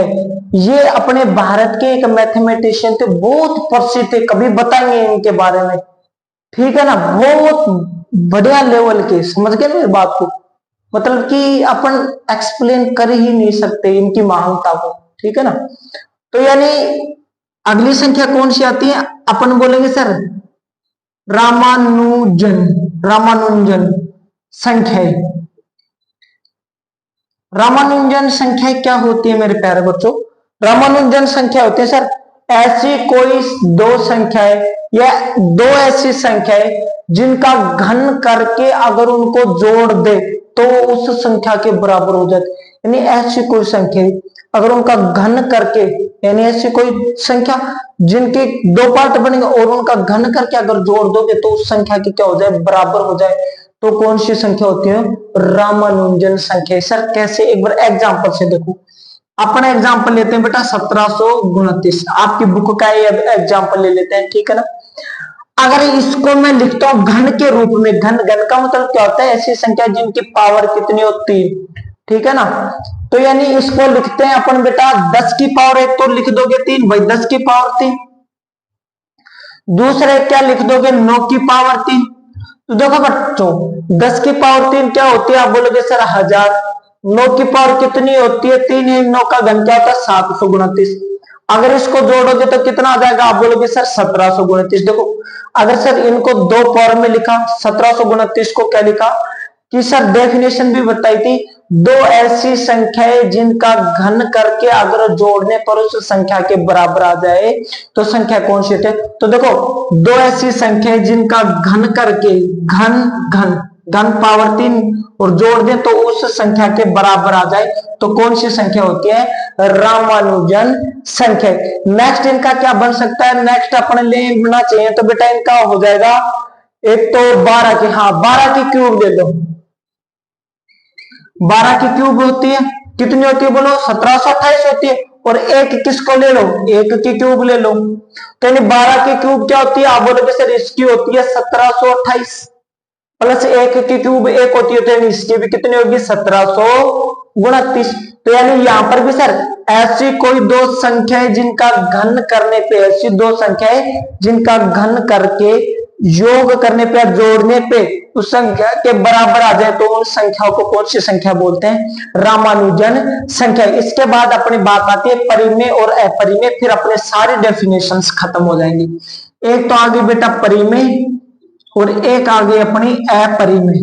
ये अपने भारत के एक मैथमेटिशियन थे, बहुत प्रसिद्ध थे। कभी बताएंगे इनके बारे में। ठीक है ना? बहुत बढ़िया लेवल के। समझ गए मेरी बात को? मतलब कि अपन एक्सप्लेन कर ही नहीं सकते इनकी महानता को। ठीक है ना? तो यानी अगली संख्या कौन सी आती है? अपन बोलेंगे सर रामानुजन। रामानुजन संख्या। रामानुजन संख्या क्या होती है मेरे प्यारे बच्चों? रामानुजन संख्या होती है सर ऐसी कोई दो संख्याएं या दो ऐसी संख्याएं जिनका घन करके अगर उनको जोड़ दे तो उस संख्या के बराबर हो जाती। यानी ऐसी कोई संख्या अगर उनका घन करके, यानी ऐसी कोई संख्या जिनके दो पार्ट बनेंगे और उनका घन करके अगर जोड़ दोगे तो उस संख्या की क्या हो जाए? बराबर हो जाए। तो कौन सी संख्या होती है? रामानुजन संख्या। सर कैसे? एक बार एग्जांपल से देखो। अपना एग्जांपल लेते हैं बेटा 1729। आपकी बुक का एग्जांपल ले लेते हैं। ठीक है ना? अगर इसको मैं लिखता हूं घन के रूप में, घन, घन का मतलब क्या होता है? ऐसी संख्या जिनकी पावर कितनी होती है। ठीक है ना? तो यानी इसको लिखते हैं अपन बेटा 10 की पावर 1 तो लिख दोगे 3 भाई, 10 की पावर 3। दूसरे क्या लिख दोगे? 9 की पावर 3। तो देखो बच्चों 10 की पावर 3 क्या होती है? आप बोलोगे सर 1000। 9 की पावर कितनी होती है? 3 है। 9 का घन क्या होता है? 729। अगर इसको जोड़ोगे तो कितना आ जाएगा? आप बोलोगे सर 1729। देखो अगर सर इनको दो पावर में लिखा 1729 को क्या लिखा कि सर डेफिनेशन भी बताई थी दो ऐसी संख्याएं जिनका घन करके अगर जोड़ने पर उस संख्या के बराबर आ जाए तो संख्या कौन सी है? तो देखो दो ऐसी संख्याएं जिनका घन करके, घन घन घन पावर 3 और जोड़ दें तो उस संख्या के बराबर आ जाए तो कौन सी संख्या होती है? रामानुजन संख्या। नेक्स्ट इनका क्या बन सकता है? नेक्स्ट अपन लेना चाहिए तो बेटा इनका हो जाएगा एक तो 12 की, हाँ 12 की क्यूब ले लो। 12 की क्यूब होती है कितनी होती है बोलो? 1728 होती है। और एक किसको ले लो? एक की क्यूब ले लो। तो यानी 12 की क्यूब क्या होती है? आप बोलोगे सर इसकी होती है 1728 प्लस एक की क्यूब एक होती है तो यानी इसकी भी कितनी होगी? 1729। तो यानी यहां पर भी सर ऐसी कोई दो संख्याएं जिनका घन करने पे, ऐसी दो संख्याएं जिनका घन करके योग करने पे या जोड़ने पे उस संख्या के बराबर आ जाए तो उन संख्याओं को कौन सी संख्या बोलते हैं? रामानुजन संख्या। इसके बाद अपनी बात आती है परिमेय और अपरिमेय, फिर अपने सारे डेफिनेशंस खत्म हो जाएंगे। एक तो आगे बेटा परिमेय और एक आगे अपनी अपरिमेय,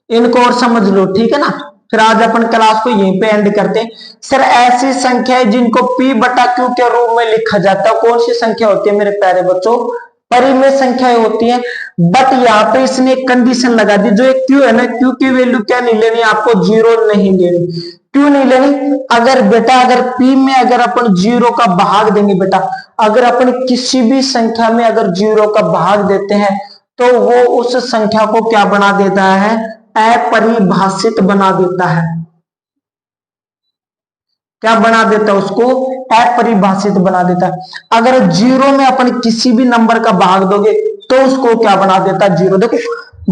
इनको और समझ लो, ठीक है ना। फिर आज अपन क्लास को यहीं पे एंड करते हैं। सर ऐसी संख्या है जिनको P बटा Q के रूप में लिखा जाता है, कौन सी संख्या होती है मेरे प्यारे बच्चों? परिमेय संख्याएं होती है। बट यहाँ पे इसने एक कंडीशन लगा दी, जो एक Q है ना, Q की वैल्यू क्या नहीं लेनी, आपको 0 नहीं लेनी। क्यों नहीं लेनी? अगर बेटा अगर P में अगर अपन 0 का भाग देंगे बेटा, अगर अपन किसी भी संख्या में अगर 0 का भाग देते हैं तो वो उस संख्या को क्या बना देता है? अपरिभाषित बना देता है। क्या बना देता है? उसको अपरिभाषित बना देता है। अगर 0 में अपन किसी भी नंबर का भाग दोगे तो उसको क्या बना देता है? 0। देखो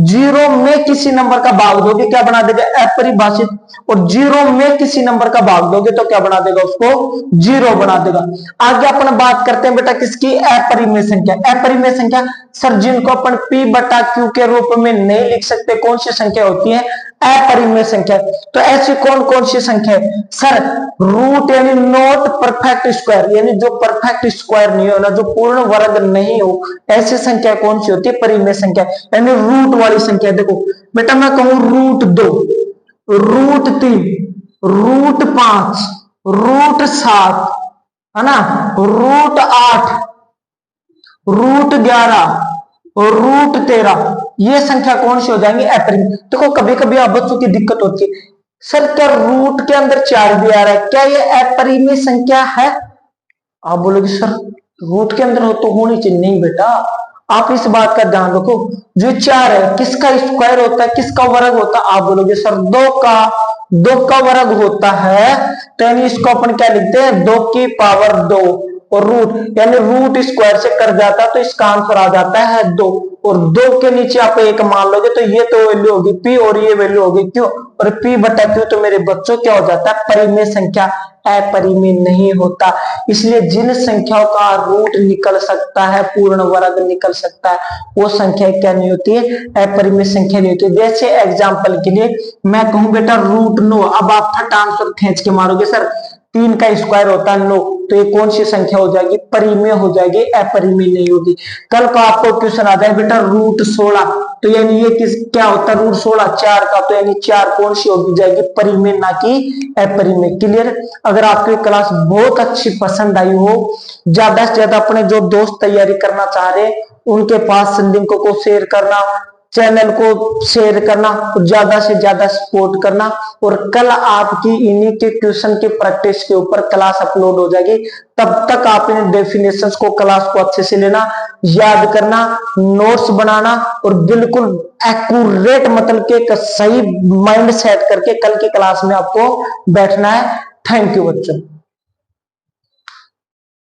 0 में किसी नंबर का भाग दोगे क्या बना देगा? अपरिभाषित। और 0 में किसी नंबर का भाग दोगे तो क्या बना देगा? उसको 0 बना देगा। आगे अपन बात करते हैं बेटा किसकी? अपरिमेय संख्या। अपरिमेय संख्या सर जिनको अपन P बटा Q के रूप में नहीं लिख सकते, कौन सी संख्या होती है? अपरिमेय संख्या। तो ऐसी कौन कौन सी संख्या है? सर रूट यानी नॉट परफेक्ट स्क्वायर, यानी जो परफेक्ट स्क्वायर नहीं हो ना, जो पूर्ण वर्ग नहीं हो, ऐसी संख्या कौन सी होती है? परिमेय संख्या, यानी रूट वाली संख्या। देखो बेटा मैं कहूं रूट 2, रूट 3, रूट 5, रूट 7, है ना, रूट 8, रूट 11 और रूट 13, ये संख्या कौन सी हो जाएंगी? अपरिमेय। देखो कभी कभी आप बच्चों की दिक्कत होती है, सर क्या रूट के अंदर 4 भी आ रहा है, क्या ये अपरिमेय संख्या है? आप बोलोगे सर रूट के अंदर हो तो होनी चाहिए। नहीं बेटा, आप इस बात का ध्यान रखो, जो 4 है किसका स्क्वायर होता है, किसका वर्ग होता है? आप बोलोगे सर 2 का वर्ग होता है, तो यानी इसको अपन क्या लिखते हैं? 2 की पावर 2 और रूट, यानी रूट स्क्वायर से कर जाता है तो इसका आंसर आ जाता है 2। और 2 के नीचे आप 1 मान लोगे तो ये तो वैल्यू होगी P और ये वैल्यू होगी Q, और P बटा Q तो मेरे बच्चों क्या हो जाता है? परिमेय संख्या, अपरिमेय नहीं होता। इसलिए जिन संख्याओं का रूट निकल सकता है, पूर्ण वर्ग निकल सकता है, वो संख्या क्या नहीं होती है? अपरिमेय संख्या नहीं होती। जैसे एग्जांपल के लिए मैं कहूं बेटा रूट 9, अब आप फट आंसर खींच के मारोगे सर 3 का स्क्वायर होता है 9, तो ये कौन सी संख्या हो जाएगी? परिमेय हो जाएगी, अपरिमेय नहीं होगी। कल को आपको क्वेश्चन आ जाए बेटा रूट 16, तो यानी ये किस क्या होता है? रूट 16 4 का, तो यानी 4 कौन सी होगी जाएगी? परिमेय, ना कि अपरिमेय। क्लियर? अगर आपको क्लास बहुत अच्छी पसंद आई हो, ज्यादा से ज्यादा अपने जो दोस्त तैयारी करना चाह रहे उनके पास लिंक को शेयर करना, चैनल को शेयर करना और ज्यादा से ज्यादा सपोर्ट करना। और कल आपकी इन्हीं के क्वेश्चन के प्रैक्टिस के ऊपर क्लास अपलोड हो जाएगी। तब तक आप इन डेफिनेशंस को क्लास को अच्छे से लेना, याद करना, नोट्स बनाना और बिल्कुल एक्यूरेट मतलब के एक सही माइंड सेट करके कल की क्लास में आपको बैठना है। थैंक यू बच्चों।